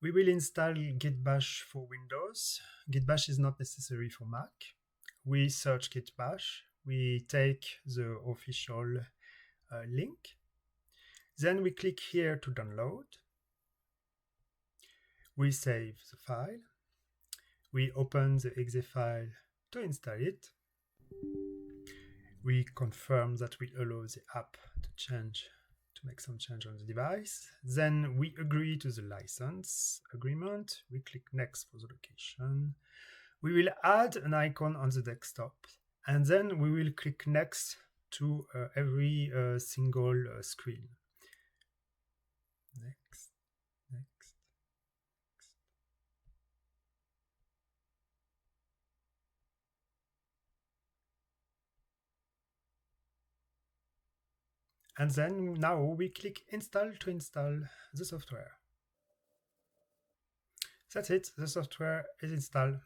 We will install Git Bash for Windows. Git Bash is not necessary for Mac. We search Git Bash. We take the official link. Then we click here to download. We save the file. We open the exe file to install it. We confirm that we allow the app to make some change on the device. Then we agree to the license agreement. We click next for the location. We will add an icon on the desktop, and then we will click next to every single screen. Next. And then now we click install to install the software. That's it, the software is installed.